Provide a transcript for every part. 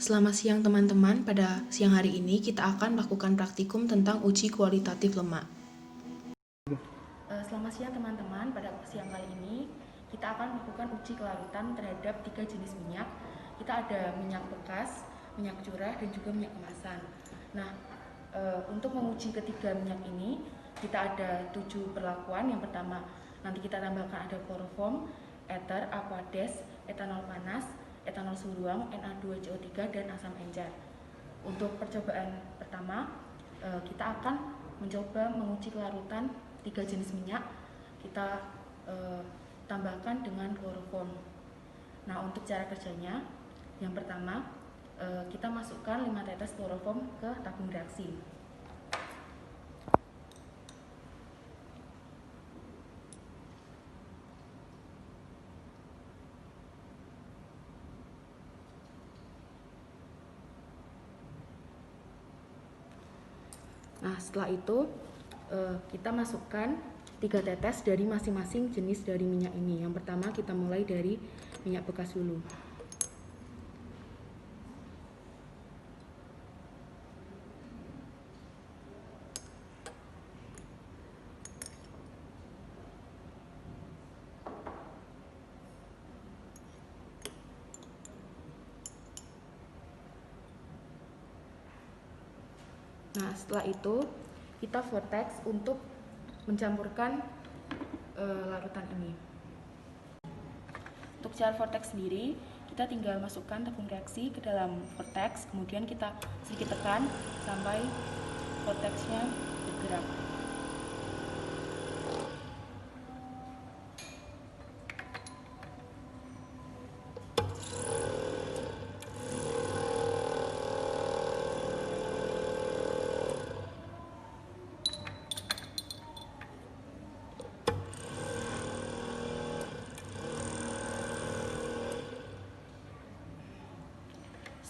Selamat siang teman-teman, pada siang hari ini kita akan melakukan praktikum tentang uji kualitatif lemak. Selamat siang teman-teman, pada siang kali ini kita akan melakukan uji kelarutan terhadap 3 jenis minyak. Kita ada minyak bekas, minyak curah, dan juga minyak kemasan. Nah, untuk menguji ketiga minyak ini kita ada 7 perlakuan. Yang pertama, nanti kita tambahkan ada kloroform, ether, aquades, etanol panas, etanol suruang, Na2CO3, dan asam encer. Untuk percobaan pertama, kita akan mencoba menguji kelarutan 3 jenis minyak. Kita tambahkan dengan kloroform. Nah, untuk cara kerjanya, yang pertama kita masukkan 5 tetes kloroform ke tabung reaksi. Nah, setelah itu kita masukkan 3 tetes dari masing-masing jenis dari minyak ini. Yang pertama kita mulai dari minyak bekas dulu. Nah, setelah itu kita vortex untuk mencampurkan larutan ini. Untuk cara vortex sendiri, kita tinggal masukkan tabung reaksi ke dalam vortex, kemudian kita sedikit tekan sampai vortexnya bergerak.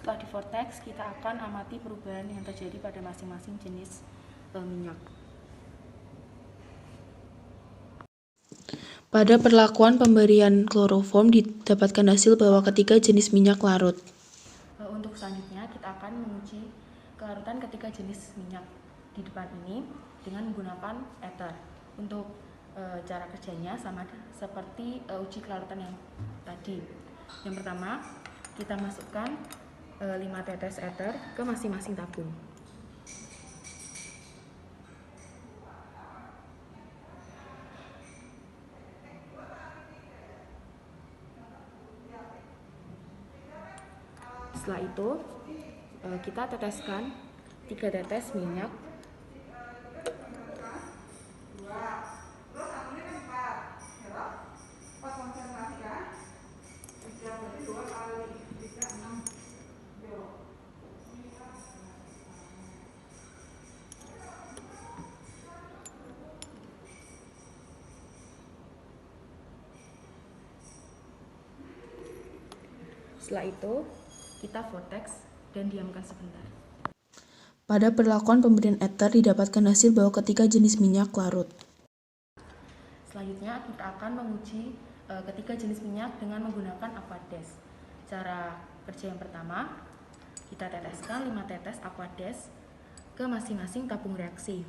Setelah di vortex, kita akan amati perubahan yang terjadi pada masing-masing jenis minyak. Pada perlakuan pemberian kloroform didapatkan hasil bahwa ketiga jenis minyak larut. Untuk selanjutnya kita akan menguji kelarutan ketiga jenis minyak di depan ini dengan menggunakan ether. Untuk cara kerjanya sama seperti uji kelarutan yang tadi. Yang pertama, kita masukkan 5 tetes ether ke masing-masing tabung. Setelah itu kita teteskan 3 tetes minyak Setelah itu, kita vortex dan diamkan sebentar. Pada perlakuan pemberian ether didapatkan hasil bahwa ketiga jenis minyak larut. Selanjutnya, kita akan menguji ketiga jenis minyak dengan menggunakan aquades. Cara kerja yang pertama, kita teteskan 5 tetes aquades ke masing-masing tabung reaksi.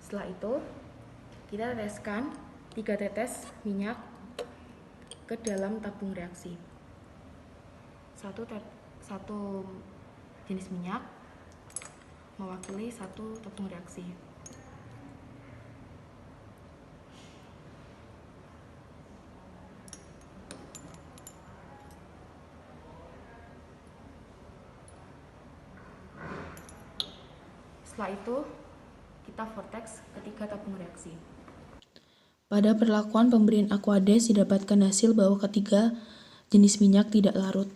Setelah itu, kita teteskan 3 tetes minyak ke dalam tabung reaksi. Satu jenis minyak mewakili satu tabung reaksi. Setelah itu, kita vortex ketiga tabung reaksi. Pada perlakuan pemberian aquades didapatkan hasil bahwa ketiga jenis minyak tidak larut.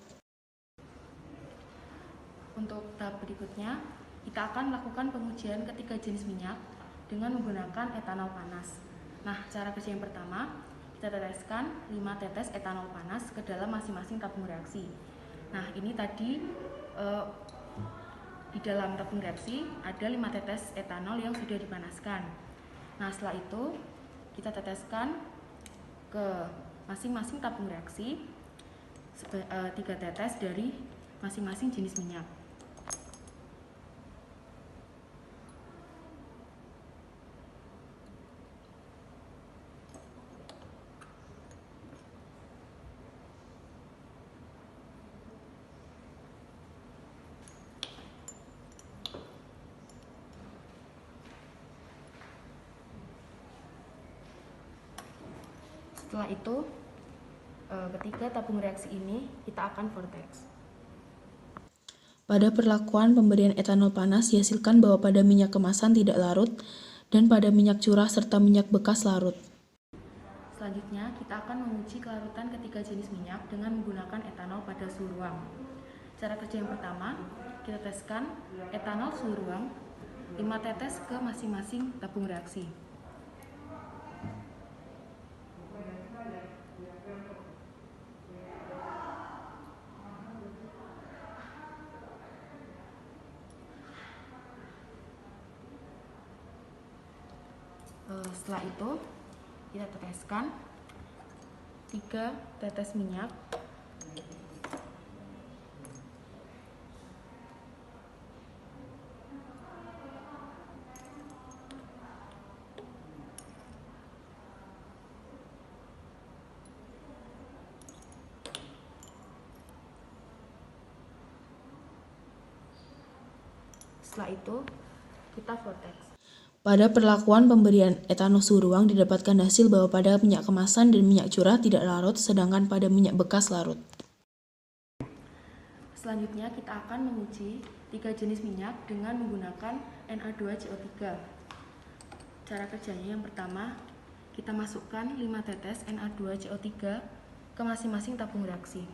Untuk tahap berikutnya, kita akan melakukan pengujian ketiga jenis minyak dengan menggunakan etanol panas. Nah, cara kerja yang pertama, kita teteskan 5 tetes etanol panas ke dalam masing-masing tabung reaksi. Nah, ini tadi di dalam tabung reaksi ada 5 tetes etanol yang sudah dipanaskan. Nah, setelah itu kita teteskan ke masing-masing tabung reaksi 3 tetes dari masing-masing jenis minyak. Setelah itu, ketiga tabung reaksi ini kita akan vortex. Pada perlakuan pemberian etanol panas dihasilkan bahwa pada minyak kemasan tidak larut dan pada minyak curah serta minyak bekas larut. Selanjutnya, kita akan menguji kelarutan ketiga jenis minyak dengan menggunakan etanol pada suhu ruang. Cara kerja yang pertama, kita teskan etanol suhu ruang 5 tetes ke masing-masing tabung reaksi. Setelah itu, kita teteskan 3 tetes minyak setelah itu kita vortex. Pada perlakuan pemberian etanol suhu ruang didapatkan hasil bahwa pada minyak kemasan dan minyak curah tidak larut, sedangkan pada minyak bekas larut. Selanjutnya kita akan menguji 3 jenis minyak dengan menggunakan Na2CO3. Cara kerjanya yang pertama, kita masukkan 5 tetes Na2CO3 ke masing-masing tabung reaksi.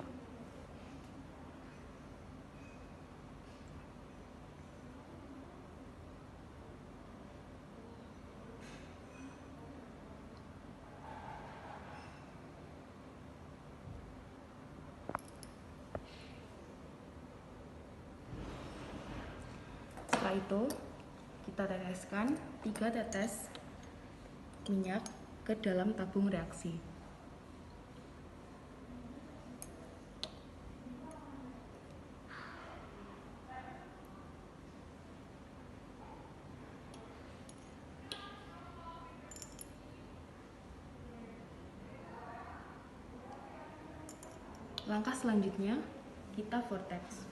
Setelah itu, kita teteskan 3 tetes minyak ke dalam tabung reaksi. Langkah selanjutnya, kita vortex.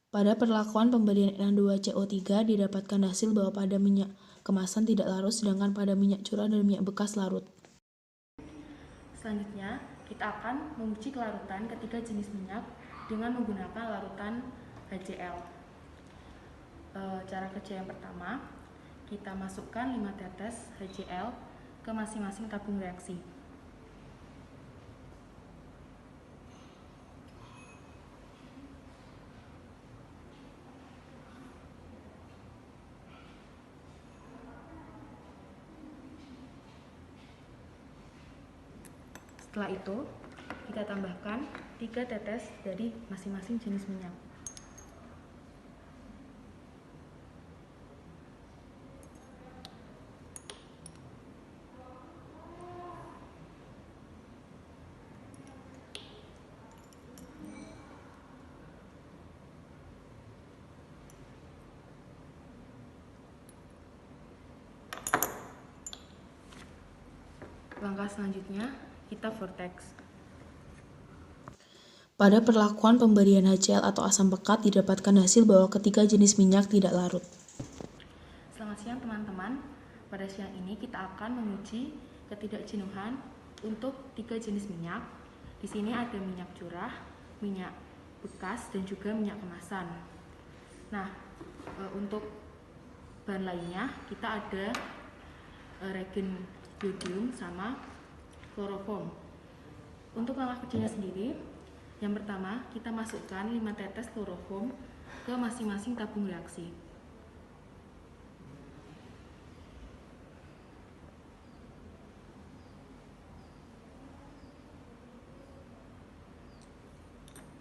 Pada perlakuan pemberian Na2CO3 didapatkan hasil bahwa pada minyak kemasan tidak larut, sedangkan pada minyak curah dan minyak bekas larut. Selanjutnya, kita akan menguji kelarutan ketiga jenis minyak dengan menggunakan larutan HCl. Cara kerja yang pertama, kita masukkan 5 tetes HCl ke masing-masing tabung reaksi. Setelah itu, kita tambahkan 3 tetes dari masing-masing jenis minyak. Langkah selanjutnya, kita vortex. Pada perlakuan pemberian HCl atau asam pekat didapatkan hasil bahwa ketiga jenis minyak tidak larut. Selamat siang teman-teman. Pada siang ini kita akan menguji ketidakjenuhan untuk 3 jenis minyak. Di sini ada minyak curah, minyak bekas, dan juga minyak kemasan. Nah, untuk bahan lainnya kita ada regen iodium sama kloroform. Untuk langkah kerjanya sendiri, yang pertama kita masukkan 5 tetes kloroform ke masing-masing tabung reaksi.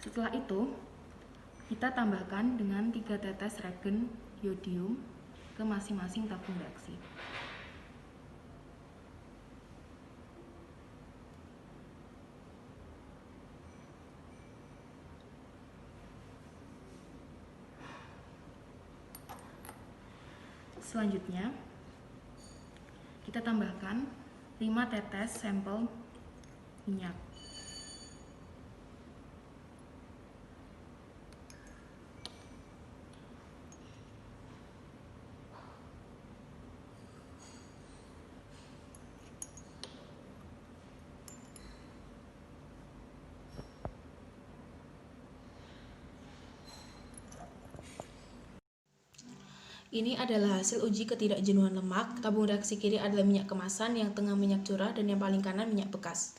Setelah itu, kita tambahkan dengan 3 tetes regen yodium ke masing-masing tabung reaksi. Selanjutnya, kita tambahkan 5 tetes sampel minyak. Ini adalah hasil uji ketidakjenuhan lemak. Tabung reaksi kiri adalah minyak kemasan, yang tengah minyak curah, dan yang paling kanan minyak bekas.